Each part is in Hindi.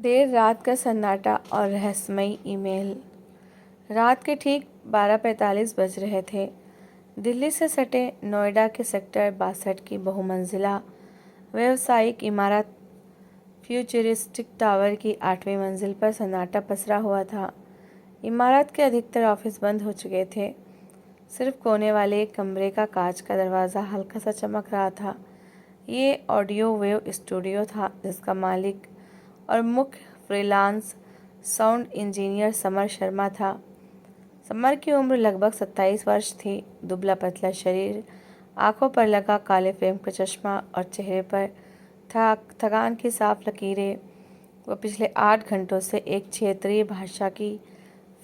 देर रात का सन्नाटा और रहस्यमयी ईमेल। रात के ठीक 12:45 बज रहे थे। दिल्ली से सटे नोएडा के सेक्टर 62 की बहुमंजिला व्यावसायिक इमारत फ्यूचरिस्टिक टावर की 8वीं मंजिल पर सन्नाटा पसरा हुआ था। इमारत के अधिकतर ऑफिस बंद हो चुके थे। सिर्फ कोने वाले एक कमरे का कांच का दरवाज़ा हल्का सा चमक रहा था। ये ऑडियो वेव स्टूडियो था जिसका मालिक और मुख्य freelance sound engineer summer Sharma था। समर की उम्र लगभग 27 वर्ष थी। दुबला पतला शरीर, आंखों पर लगा काले फ्रेम का चश्मा और चेहरे पर थकान की साफ लकीरें। वो पिछले 8 घंटों से एक क्षेत्रीय भाषा की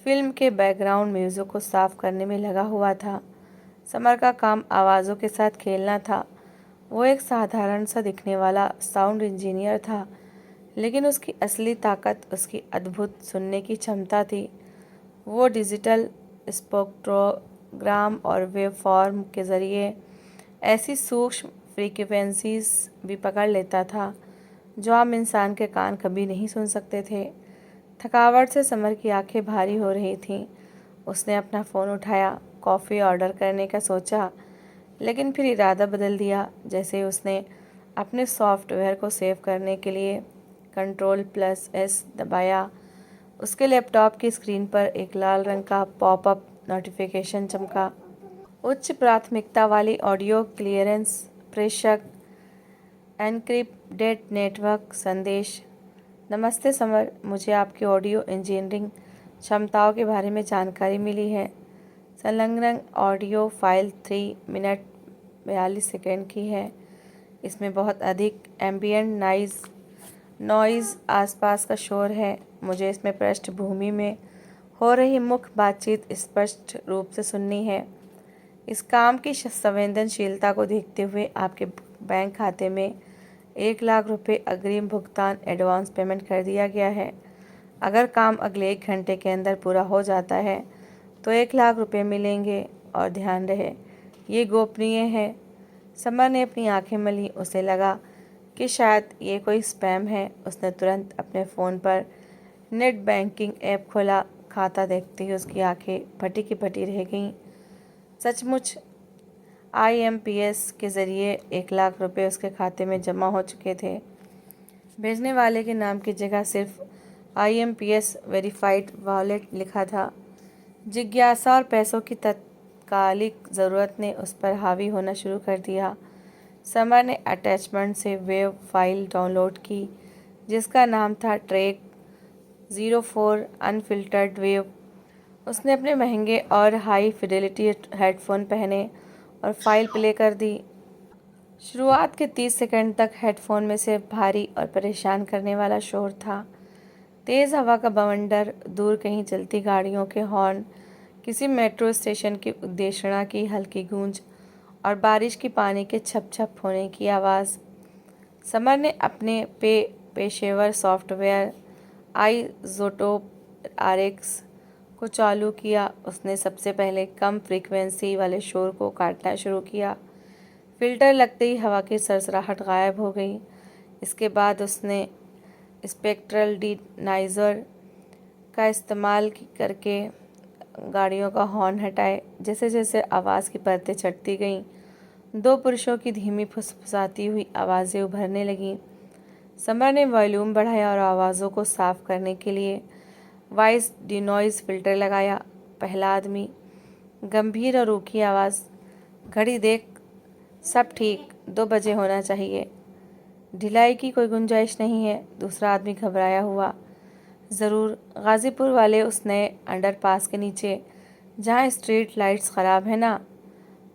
फिल्म के बैकग्राउंड म्यूजिक को साफ करने में लगा हुआ था। समर का काम आवाज़ों के साथ खेलना था। वो एक साधारण सा दिखने वाला साउंड इंजीनियर था, लेकिन उसकी असली ताकत उसकी अद्भुत सुनने की क्षमता थी। वो डिजिटल स्पेक्ट्रोग्राम और वेवफॉर्म के ज़रिए ऐसी सूक्ष्म फ्रीक्वेंसीज भी पकड़ लेता था जो आम इंसान के कान कभी नहीं सुन सकते थे। थकावट से समर की आंखें भारी हो रही थीं। उसने अपना फ़ोन उठाया, कॉफ़ी ऑर्डर करने का सोचा, लेकिन फिर इरादा बदल दिया। जैसे उसने अपने सॉफ्टवेयर को सेव करने के लिए Ctrl+S दबाया, उसके लैपटॉप की स्क्रीन पर एक लाल रंग का पॉपअप नोटिफिकेशन चमका। उच्च प्राथमिकता वाली ऑडियो क्लियरेंस, प्रेषक, एन्क्रिप्टेड नेटवर्क संदेश। नमस्ते समर, मुझे आपकी ऑडियो इंजीनियरिंग क्षमताओं के बारे में जानकारी मिली है। संलग्न ऑडियो फाइल 3 मिनट 42 सेकंड की है। इसमें बहुत अधिक एम्बियंट नॉइज़ आसपास का शोर है। मुझे इसमें पृष्ठभूमि में हो रही मुख्य बातचीत स्पष्ट रूप से सुननी है। इस काम की संवेदनशीलता को देखते हुए आपके बैंक खाते में 1 लाख रुपये अग्रिम भुगतान एडवांस पेमेंट कर दिया गया है। अगर काम अगले 1 घंटे के अंदर पूरा हो जाता है तो 1 लाख रुपये मिलेंगे। और ध्यान रहे, ये गोपनीय है। समर ने अपनी आंखें मली। उसे लगा कि शायद ये कोई स्पैम है। उसने तुरंत अपने फ़ोन पर नेट बैंकिंग ऐप खोला। खाता देखते ही उसकी आंखें फटी की फटी रह गईं। सचमुच IMPS के ज़रिए 1 लाख रुपये उसके खाते में जमा हो चुके थे। भेजने वाले के नाम की जगह सिर्फ IMPS वेरीफाइड वॉलेट लिखा था। जिज्ञासा और पैसों की तात्कालिक ज़रूरत ने उस पर हावी होना शुरू कर दिया। समर ने अटैचमेंट से वेव फाइल डाउनलोड की जिसका नाम था ट्रैक 04 अनफिल्टर्ड वेव। उसने अपने महंगे और हाई फिडेलिटी हेडफोन पहने और फाइल प्ले कर दी। शुरुआत के 30 सेकंड तक हेडफोन में सिर्फ भारी और परेशान करने वाला शोर था। तेज़ हवा का बवंडर, दूर कहीं चलती गाड़ियों के हॉर्न, किसी मेट्रो स्टेशन की उद्देशना की हल्की गूंज और बारिश की पानी के छप छप होने की आवाज़। समर ने अपने पेशेवर सॉफ्टवेयर आइज़ोटोप RX को चालू किया। उसने सबसे पहले कम फ्रीक्वेंसी वाले शोर को काटना शुरू किया। फ़िल्टर लगते ही हवा की सरसराहट गायब हो गई। इसके बाद उसने स्पेक्ट्रल डिनाइज़र का इस्तेमाल करके गाड़ियों का हॉर्न हटाए। जैसे जैसे आवाज़ की परतें चढ़ती गईं, 2 पुरुषों की धीमी फुसफुसाती हुई आवाज़ें उभरने लगीं। समर ने वॉल्यूम बढ़ाया और आवाज़ों को साफ करने के लिए वॉइस डिनॉइज़ फ़िल्टर लगाया। पहला आदमी, गंभीर और रूखी आवाज़, घड़ी देख, सब ठीक, 2 बजे होना चाहिए, ढिलाई की कोई गुंजाइश नहीं है। दूसरा आदमी घबराया हुआ, ज़रूर, गाज़ीपुर वाले उस नए अंडरपास के नीचे जहाँ स्ट्रीट लाइट्स ख़राब है ना।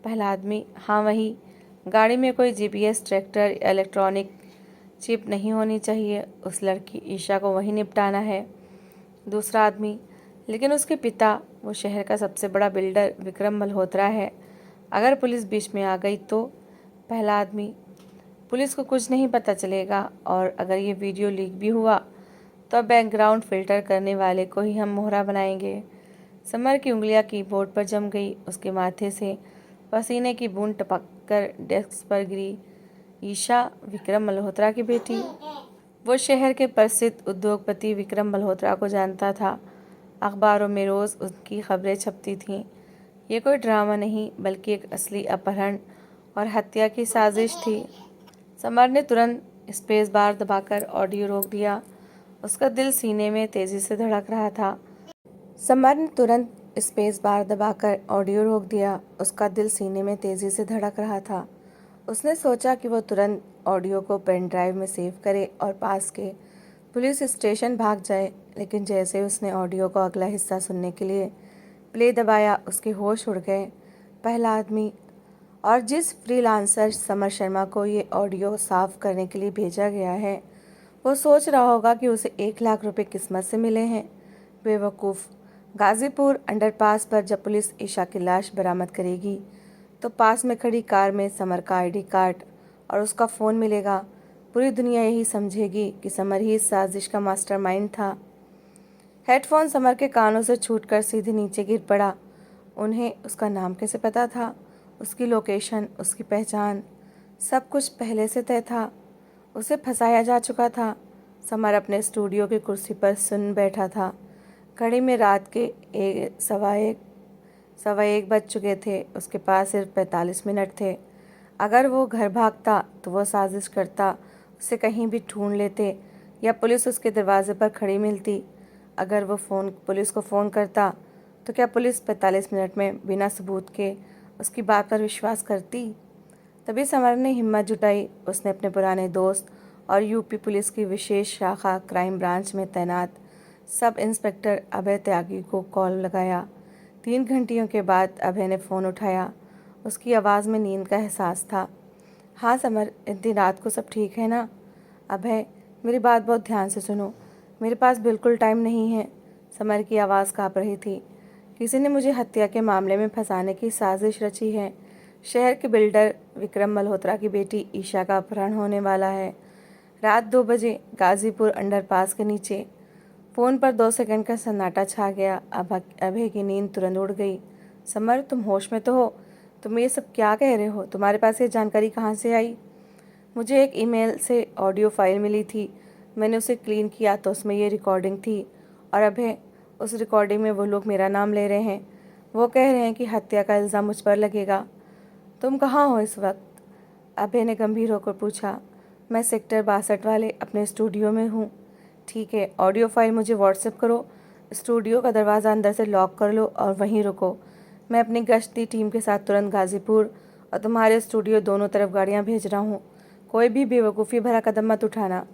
पहला आदमी, हाँ वही, गाड़ी में कोई GPS ट्रैक्टर इलेक्ट्रॉनिक चिप नहीं होनी चाहिए। उस लड़की ईशा को वहीं निपटाना है। दूसरा आदमी, लेकिन उसके पिता, वो शहर का सबसे बड़ा बिल्डर विक्रम मल्होत्रा है, अगर पुलिस बीच में आ गई तो। पहला आदमी, पुलिस को कुछ नहीं पता चलेगा, और अगर ये वीडियो लीक भी हुआ तो बैकग्राउंड फ़िल्टर करने वाले को ही हम मोहरा बनाएंगे। समर की उंगलियां कीबोर्ड पर जम गई। उसके माथे से पसीने की बूंद टपक कर डेस्क पर गिरी। ईशा, विक्रम मल्होत्रा की बेटी। वो शहर के प्रसिद्ध उद्योगपति विक्रम मल्होत्रा को जानता था। अखबारों में रोज़ उनकी खबरें छपती थीं। ये कोई ड्रामा नहीं बल्कि एक असली अपहरण और हत्या की साजिश थी। समर ने तुरंत स्पेस बार दबाकर ऑडियो रोक दिया। उसका दिल सीने में तेजी से धड़क रहा था। समर ने तुरंत स्पेस बार दबाकर ऑडियो रोक दिया। उसका दिल सीने में तेजी से धड़क रहा था। उसने सोचा कि वो तुरंत ऑडियो को पेन ड्राइव में सेव करे और पास के पुलिस स्टेशन भाग जाए। लेकिन जैसे उसने ऑडियो का अगला हिस्सा सुनने के लिए प्ले दबाया, उसके होश उड़ गए। पहला आदमी और जिस फ्रीलांसर समर शर्मा को ये ऑडियो साफ करने के लिए भेजा गया है, वो सोच रहा होगा कि उसे 1 लाख रुपए किस्मत से मिले हैं। बेवकूफ़। गाजीपुर अंडरपास पर जब पुलिस ईशा की लाश बरामद करेगी तो पास में खड़ी कार में समर का आईडी कार्ड और उसका फ़ोन मिलेगा। पूरी दुनिया यही समझेगी कि समर ही इस साजिश का मास्टरमाइंड था। हेडफोन समर के कानों से छूटकर सीधे नीचे गिर पड़ा। उन्हें उसका नाम कैसे पता था? उसकी लोकेशन, उसकी पहचान, सब कुछ पहले से तय था। उसे फंसाया जा चुका था। समर अपने स्टूडियो की कुर्सी पर सुन बैठा था। घड़ी में रात के सवा एक बज चुके थे। उसके पास सिर्फ 45 मिनट थे। अगर वो घर भागता तो वो साजिश करता, उसे कहीं भी ढूंढ लेते या पुलिस उसके दरवाजे पर खड़ी मिलती। अगर वो पुलिस को फ़ोन करता तो क्या पुलिस 45 मिनट में बिना सबूत के उसकी बात पर विश्वास करती? तभी समर ने हिम्मत जुटाई। उसने अपने पुराने दोस्त और यूपी पुलिस की विशेष शाखा क्राइम ब्रांच में तैनात सब इंस्पेक्टर अभय त्यागी को कॉल लगाया। 3 घंटियों के बाद अभय ने फ़ोन उठाया। उसकी आवाज़ में नींद का एहसास था। हाँ समर, इतनी रात को सब ठीक है ना? अभय, मेरी बात बहुत ध्यान से सुनो। मेरे पास बिल्कुल टाइम नहीं है। समर की आवाज़ काँप रही थी। किसी ने मुझे हत्या के मामले में फंसाने की साजिश रची है। शहर के बिल्डर विक्रम मल्होत्रा की बेटी ईशा का अपहरण होने वाला है। रात 2 बजे गाजीपुर अंडरपास के नीचे। फ़ोन पर 2 सेकंड का सन्नाटा छा गया। अभय की नींद तुरंत उड़ गई। समर, तुम होश में तो हो? तुम ये सब क्या कह रहे हो? तुम्हारे पास ये जानकारी कहाँ से आई? मुझे एक ईमेल से ऑडियो फाइल मिली थी। मैंने उसे क्लीन किया तो उसमें ये रिकॉर्डिंग थी। और अभय, उस रिकॉर्डिंग में वो लोग मेरा नाम ले रहे हैं। वो कह रहे हैं कि हत्या का इल्ज़ाम मुझ पर लगेगा। तुम कहाँ हो इस वक्त? अभय ने गंभीर होकर पूछा। मैं सेक्टर 62 वाले अपने स्टूडियो में हूँ। ठीक है, ऑडियो फाइल मुझे व्हाट्सएप करो। स्टूडियो का दरवाज़ा अंदर से लॉक कर लो और वहीं रुको। मैं अपनी गश्ती टीम के साथ तुरंत गाजीपुर और तुम्हारे स्टूडियो दोनों तरफ गाड़ियाँ भेज रहा हूँ। कोई भी बेवकूफ़ी भरा कदम मत उठाना।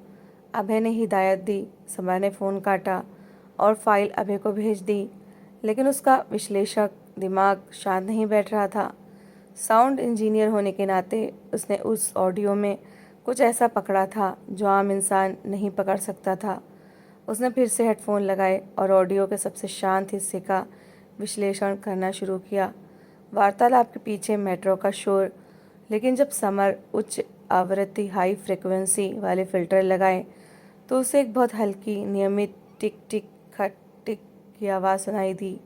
अभय ने हिदायत दी। समर ने फ़ोन काटा और फाइल अभय को भेज दी। लेकिन उसका विश्लेषक दिमाग शांत नहीं बैठ रहा था। साउंड इंजीनियर होने के नाते उसने उस ऑडियो में कुछ ऐसा पकड़ा था जो आम इंसान नहीं पकड़ सकता था। उसने फिर से हेडफोन लगाए और ऑडियो के सबसे शांत हिस्से का विश्लेषण करना शुरू किया। वार्तालाप के पीछे मेट्रो का शोर। लेकिन जब समर उच्च आवृत्ति हाई फ्रिक्वेंसी वाले फ़िल्टर लगाए तो उसे एक बहुत हल्की नियमित टिक टिक खट टिक की आवाज़ सुनाई दी।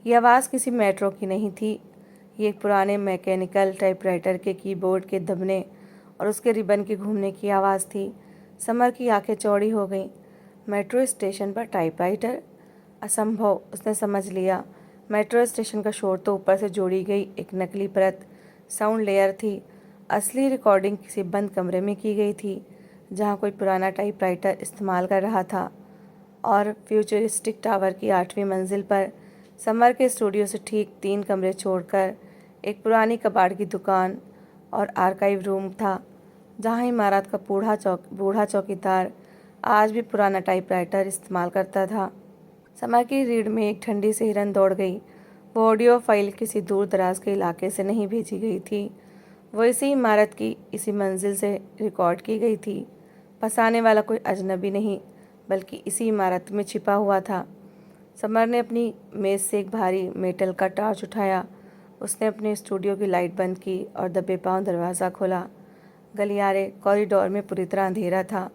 ये आवाज़ किसी मेट्रो की नहीं थी। ये एक पुराने मैकेनिकल टाइपराइटर के कीबोर्ड के दबने और उसके रिबन के घूमने की आवाज़ थी। समर की आंखें चौड़ी हो गईं। मेट्रो स्टेशन पर टाइपराइटर? असंभव, उसने समझ लिया। मेट्रो स्टेशन का शोर तो ऊपर से जोड़ी गई एक नकली परत साउंड लेयर थी। असली रिकॉर्डिंग किसी बंद कमरे में की गई थी जहाँ कोई पुराना टाइपराइटर इस्तेमाल कर रहा था। और फ्यूचरिस्टिक टावर की 8वीं मंजिल पर समर के स्टूडियो से ठीक 3 कमरे छोड़कर एक पुरानी कबाड़ की दुकान और आर्काइव रूम था जहाँ इमारत का बूढ़ा चौकीदार आज भी पुराना टाइपराइटर इस्तेमाल करता था। समर की रीढ़ में एक ठंडी सी हिरन दौड़ गई। वो ऑडियो फाइल किसी दूर दराज के इलाके से नहीं भेजी गई थी। वो इसी इमारत की इसी मंजिल से रिकॉर्ड की गई थी। फंसाने वाला कोई अजनबी नहीं बल्कि इसी इमारत में छिपा हुआ था। समर ने अपनी मेज़ से एक भारी मेटल का टार्च उठाया। उसने अपने स्टूडियो की लाइट बंद की और दबे पांव दरवाज़ा खोला। गलियारे कॉरिडोर में पूरी तरह अंधेरा था।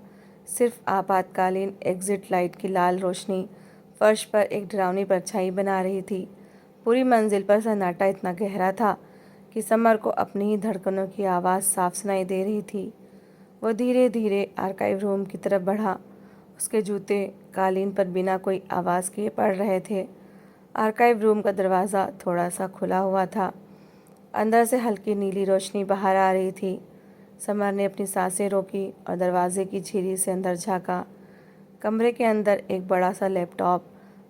सिर्फ आपातकालीन एग्जिट लाइट की लाल रोशनी फर्श पर एक डरावनी परछाई बना रही थी। पूरी मंजिल पर सन्नाटा इतना गहरा था कि समर को अपनी ही धड़कनों की आवाज़ साफ सुनाई दे रही थी। वो धीरे धीरे आर्काइव रूम की तरफ बढ़ा। उसके जूते कालीन पर बिना कोई आवाज़ किए पड़ रहे थे। आर्काइव रूम का दरवाज़ा थोड़ा सा खुला हुआ था। अंदर से हल्की नीली रोशनी बाहर आ रही थी। समर ने अपनी सांसें रोकी और दरवाजे की झिरी से अंदर झाँका। कमरे के अंदर एक बड़ा सा लैपटॉप,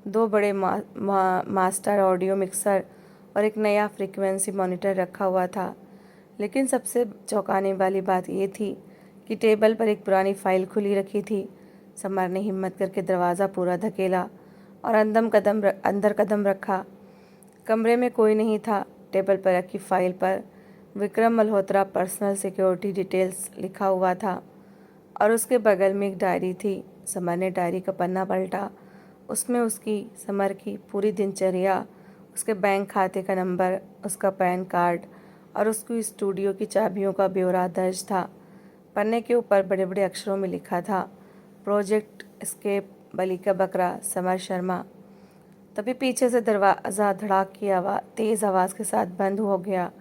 दो बड़े मास्टर ऑडियो मिक्सर और एक नया फ्रीक्वेंसी मॉनिटर रखा हुआ था। लेकिन सबसे चौंकाने वाली बात ये थी कि टेबल पर एक पुरानी फाइल खुली रखी थी। समर ने हिम्मत करके दरवाज़ा पूरा धकेला और अंदर कदम रखा। कमरे में कोई नहीं था। टेबल पर रखी फाइल पर Vikram Malhotra personal security details लिखा हुआ था और उसके बगल में एक डायरी थी। समर ने डायरी का पन्ना पलटा। उसमें समर की पूरी दिनचर्या, उसके बैंक खाते का नंबर, उसका पैन कार्ड और उसकी स्टूडियो की चाबियों का ब्यौरा दर्ज था। पन्ने के ऊपर बड़े बड़े अक्षरों में लिखा था, प्रोजेक्ट एस्केप, बली का बकरा, समर शर्मा। तभी पीछे से दरवाज़ा धड़ाक की तेज़ आवाज़ के साथ बंद हो गया।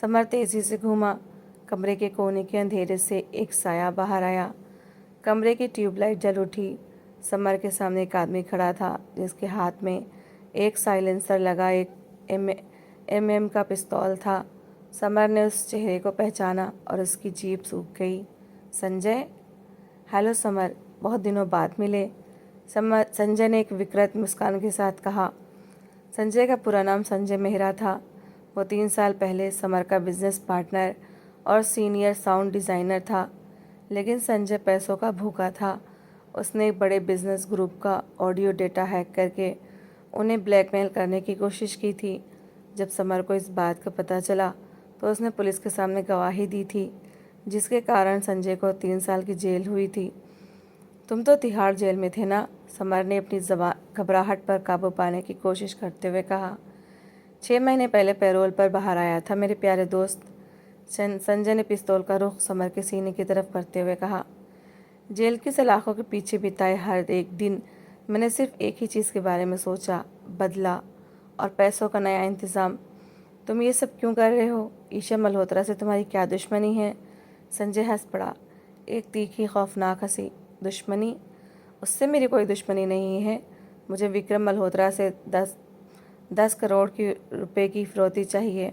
समर तेज़ी से घूमा। कमरे के कोने के अंधेरे से एक साया बाहर आया। कमरे की ट्यूबलाइट जल उठी। समर के सामने एक आदमी खड़ा था जिसके हाथ में एक साइलेंसर लगा एक एम का पिस्तौल था। समर ने उस चेहरे को पहचाना और उसकी जीभ सूख गई। संजय। हेलो समर, बहुत दिनों बाद मिले, संजय ने एक विकृत मुस्कान के साथ कहा। संजय का पूरा नाम संजय मेहरा था। वो 3 साल पहले समर का बिजनेस पार्टनर और सीनियर साउंड डिज़ाइनर था। लेकिन संजय पैसों का भूखा था। उसने एक बड़े बिजनेस ग्रुप का ऑडियो डेटा हैक करके उन्हें ब्लैकमेल करने की कोशिश की थी। जब समर को इस बात का पता चला तो उसने पुलिस के सामने गवाही दी थी, जिसके कारण संजय को 3 साल की जेल हुई थी। तुम तो तिहाड़ जेल में थे ना? समर ने अपनी घबराहट पर काबू पाने की कोशिश करते हुए कहा। 6 महीने पहले पैरोल पर बाहर आया था मेरे प्यारे दोस्त, संजय ने पिस्तौल का रुख समर के सीने की तरफ करते हुए कहा। जेल की सलाखों के पीछे बिताए हर एक दिन मैंने सिर्फ एक ही चीज़ के बारे में सोचा, बदला और पैसों का नया इंतज़ाम। तुम ये सब क्यों कर रहे हो? ईशा मल्होत्रा से तुम्हारी क्या दुश्मनी है? संजय हंस पड़ा, एक तीखी खौफनाक हंसी। दुश्मनी? उससे मेरी कोई दुश्मनी नहीं है। मुझे विक्रम मल्होत्रा से 10 करोड़ रुपए की फिरौती चाहिए।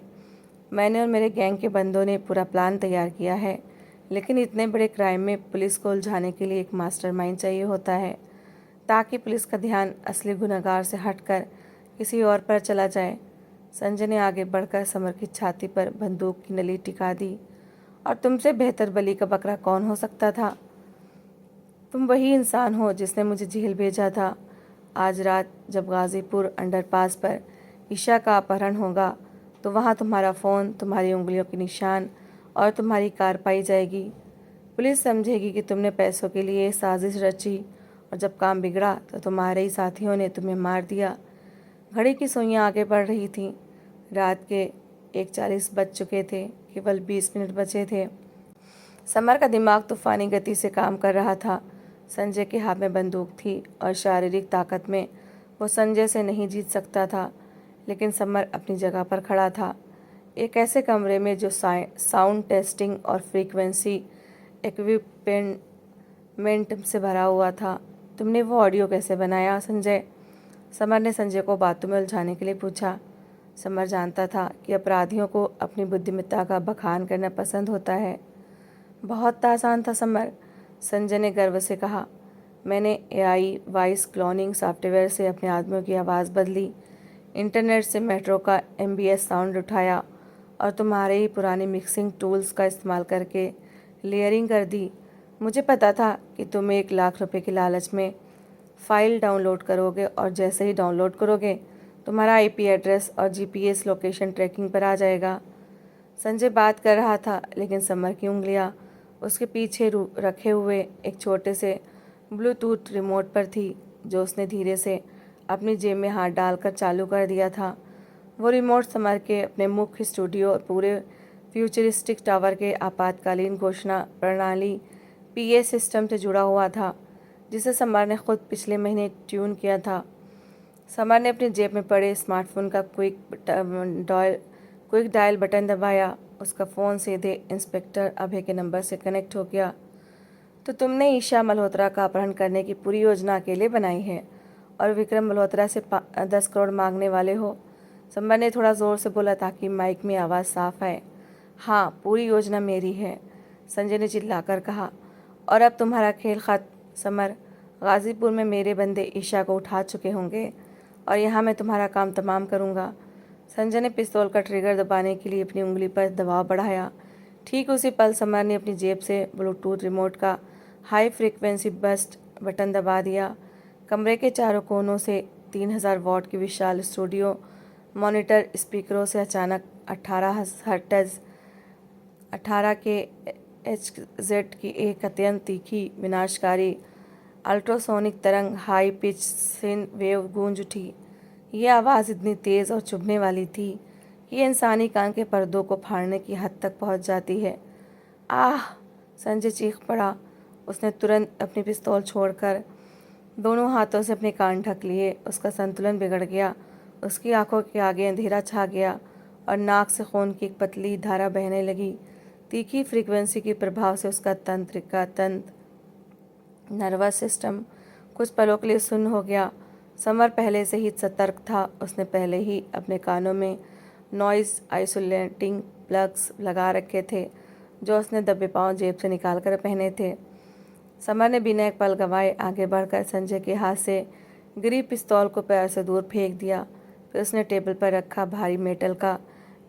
मैंने और मेरे गैंग के बंदों ने पूरा प्लान तैयार किया है, लेकिन इतने बड़े क्राइम में पुलिस को उलझाने के लिए एक मास्टरमाइंड चाहिए होता है, ताकि पुलिस का ध्यान असली गुनहगार से हटकर किसी और पर चला जाए। संजय ने आगे बढ़कर समर की छाती पर बंदूक की नली टिका दी। और तुमसे बेहतर बली का बकरा कौन हो सकता था? तुम वही इंसान हो जिसने मुझे जेल भेजा था। आज रात जब गाज़ीपुर अंडरपास पर ईशा का अपहरण होगा तो वहाँ तुम्हारा फ़ोन, तुम्हारी उंगलियों के निशान और तुम्हारी कार पाई जाएगी। पुलिस समझेगी कि तुमने पैसों के लिए साजिश रची और जब काम बिगड़ा तो तुम्हारे ही साथियों ने तुम्हें मार दिया। घड़ी की सुइयां आगे बढ़ रही थीं। रात के 1:40 बज चुके थे। केवल 20 मिनट बचे थे। समर का दिमाग तूफानी गति से काम कर रहा था। संजय के हाथ में बंदूक थी और शारीरिक ताकत में वो संजय से नहीं जीत सकता था, लेकिन समर अपनी जगह पर खड़ा था, एक ऐसे कमरे में जो साउंड टेस्टिंग और फ्रीक्वेंसी इक्विपमेंट से भरा हुआ था। तुमने वो ऑडियो कैसे बनाया संजय? समर ने संजय को बातों में उलझाने के लिए पूछा। समर जानता था कि अपराधियों को अपनी बुद्धिमत्ता का बखान करना पसंद होता है। बहुत आसान था समर, संजय ने गर्व से कहा। मैंने AI वॉइस क्लोनिंग सॉफ्टवेयर से अपने आदमियों की आवाज़ बदली, इंटरनेट से मेट्रो का MBS साउंड उठाया और तुम्हारे ही पुराने मिक्सिंग टूल्स का इस्तेमाल करके लेयरिंग कर दी। मुझे पता था कि तुम 1 लाख रुपए के लालच में फ़ाइल डाउनलोड करोगे और जैसे ही डाउनलोड करोगे तुम्हारा IP एड्रेस और GPS लोकेशन ट्रैकिंग पर आ जाएगा। संजय बात कर रहा था, लेकिन समर की उंगलियां उसके पीछे रखे हुए एक छोटे से ब्लूटूथ रिमोट पर थी, जो उसने धीरे से अपनी जेब में हाथ डालकर चालू कर दिया था। वो रिमोट समर के अपने मुख्य स्टूडियो और पूरे फ्यूचरिस्टिक टावर के आपातकालीन घोषणा प्रणाली PA सिस्टम से जुड़ा हुआ था, जिसे समर ने खुद पिछले महीने ट्यून किया था। समर ने अपनी जेब में पड़े स्मार्टफोन का क्विक डायल बटन दबाया। उसका फ़ोन सीधे इंस्पेक्टर अभय के नंबर से कनेक्ट हो गया। तो तुमने ईशा मल्होत्रा का अपहरण करने की पूरी योजना अकेले बनाई है और विक्रम मल्होत्रा से 10 करोड़ मांगने वाले हो। समर ने थोड़ा ज़ोर से बोला ताकि माइक में आवाज़ साफ आए। हाँ, पूरी योजना मेरी है, संजय ने चिल्लाकर कहा। और अब तुम्हारा खेल खत्म समर। गाज़ीपुर में मेरे बंदे ईशा को उठा चुके होंगे और यहाँ मैं तुम्हारा काम तमाम करूँगा। संजय ने पिस्तौल का ट्रिगर दबाने के लिए अपनी उंगली पर दबाव बढ़ाया। ठीक उसी पल समर ने अपनी जेब से ब्लूटूथ रिमोट का हाई फ्रीक्वेंसी बस्ट बटन दबा दिया। कमरे के चारों कोनों से 3000 वॉट की विशाल स्टूडियो मॉनिटर स्पीकरों से अचानक 18 के HZ की एक अत्यंत तीखी विनाशकारी अल्ट्रासोनिक तरंग हाई पिच सिन वेव गूंज उठी। यह आवाज़ इतनी तेज़ और चुभने वाली थी कि ये इंसानी कान के पर्दों को फाड़ने की हद तक पहुंच जाती है। आह! संजय चीख पड़ा। उसने तुरंत अपनी पिस्तौल छोड़कर दोनों हाथों से अपने कान ढक लिए। उसका संतुलन बिगड़ गया। उसकी आंखों के आगे अंधेरा छा गया और नाक से खून की एक पतली धारा बहने लगी। तीखी फ्रीक्वेंसी के प्रभाव से उसका तंत्र नर्वस सिस्टम कुछ पलों के लिए सुन्न हो गया। समर पहले से ही सतर्क था। उसने पहले ही अपने कानों में नॉइज़ आइसोलेटिंग प्लग्स लगा रखे थे जो उसने दबे पांव जेब से निकाल कर पहने थे। समर ने बिना एक पल गंवाए आगे बढ़कर संजय के हाथ से गिरी पिस्तौल को पैर से दूर फेंक दिया। फिर उसने टेबल पर रखा भारी मेटल का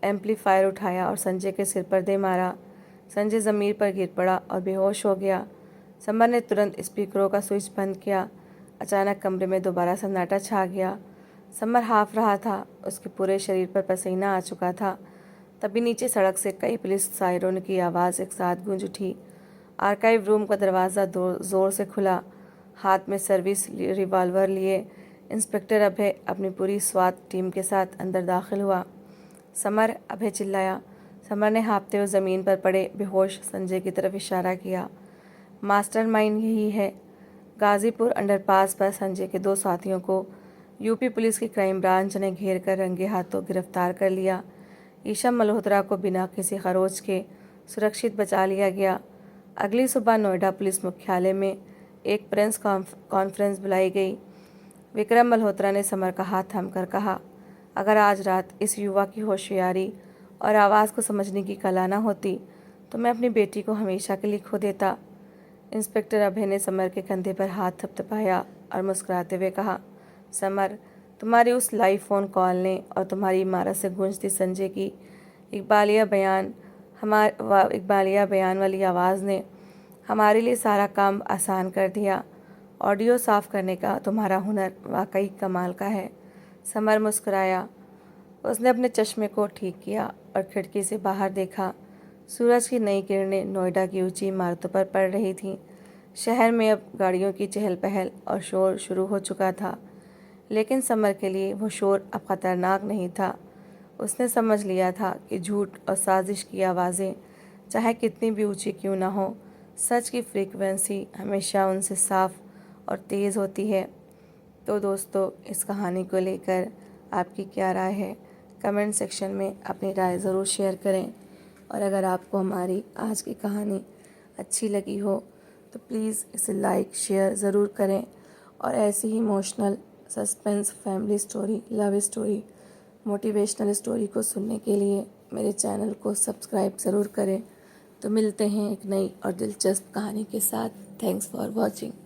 एम्पलीफायर उठाया और संजय के सिर पर दे मारा। संजय ज़मीन पर गिर पड़ा और बेहोश हो गया। समर ने तुरंत स्पीकरों का स्विच बंद किया। अचानक कमरे में दोबारा सन्नाटा छा गया। समर हाँफ रहा था। उसके पूरे शरीर पर पसीना आ चुका था। तभी नीचे सड़क से कई पुलिस सायरन की आवाज़ एक साथ गूंज उठी। आर्काइव रूम का दरवाज़ा ज़ोर से खुला। हाथ में सर्विस रिवॉल्वर लिए इंस्पेक्टर अभय अपनी पूरी स्वात टीम के साथ अंदर दाखिल हुआ। समर! अभय चिल्लाया। समर ने हाँफते हुए ज़मीन पर पड़े बेहोश संजय की तरफ इशारा किया। मास्टरमाइंड यही है। गाज़ीपुर अंडरपास पर संजय के 2 साथियों को यूपी पुलिस की क्राइम ब्रांच ने घेर कर रंगे हाथों गिरफ्तार कर लिया। ईशा मल्होत्रा को बिना किसी खरोच के सुरक्षित बचा लिया गया। अगली सुबह नोएडा पुलिस मुख्यालय में एक प्रेस कॉन्फ्रेंस बुलाई गई। विक्रम मल्होत्रा ने समर का हाथ थामकर कहा, अगर आज रात इस युवा की होशियारी और आवाज़ को समझने की कला न होती तो मैं अपनी बेटी को हमेशा के लिए खो देता। इंस्पेक्टर अभय ने समर के कंधे पर हाथ थपथपाया और मुस्कुराते हुए कहा, समर, तुम्हारी उस लाइव फ़ोन कॉल ने और तुम्हारी इमारत से गूंजती संजय की इकबालिया बयान वाली आवाज़ ने हमारे लिए सारा काम आसान कर दिया। ऑडियो साफ करने का तुम्हारा हुनर वाकई कमाल का है। समर मुस्कुराया। उसने अपने चश्मे को ठीक किया और खिड़की से बाहर देखा। सूरज की नई किरणें नोएडा की ऊंची इमारतों पर पड़ रही थीं। शहर में अब गाड़ियों की चहल पहल और शोर शुरू हो चुका था, लेकिन समर के लिए वो शोर अब ख़तरनाक नहीं था। उसने समझ लिया था कि झूठ और साजिश की आवाज़ें चाहे कितनी भी ऊंची क्यों ना हो, सच की फ्रीक्वेंसी हमेशा उनसे साफ और तेज़ होती है। तो दोस्तों, इस कहानी को लेकर आपकी क्या राय है? कमेंट सेक्शन में अपनी राय ज़रूर शेयर करें। और अगर आपको हमारी आज की कहानी अच्छी लगी हो तो प्लीज़ इसे लाइक शेयर ज़रूर करें और ऐसी ही emotional, suspense, family story, love story, motivational story को सुनने के लिए मेरे चैनल को सब्सक्राइब ज़रूर करें। तो मिलते हैं एक नई और दिलचस्प कहानी के साथ। Thanks for watching.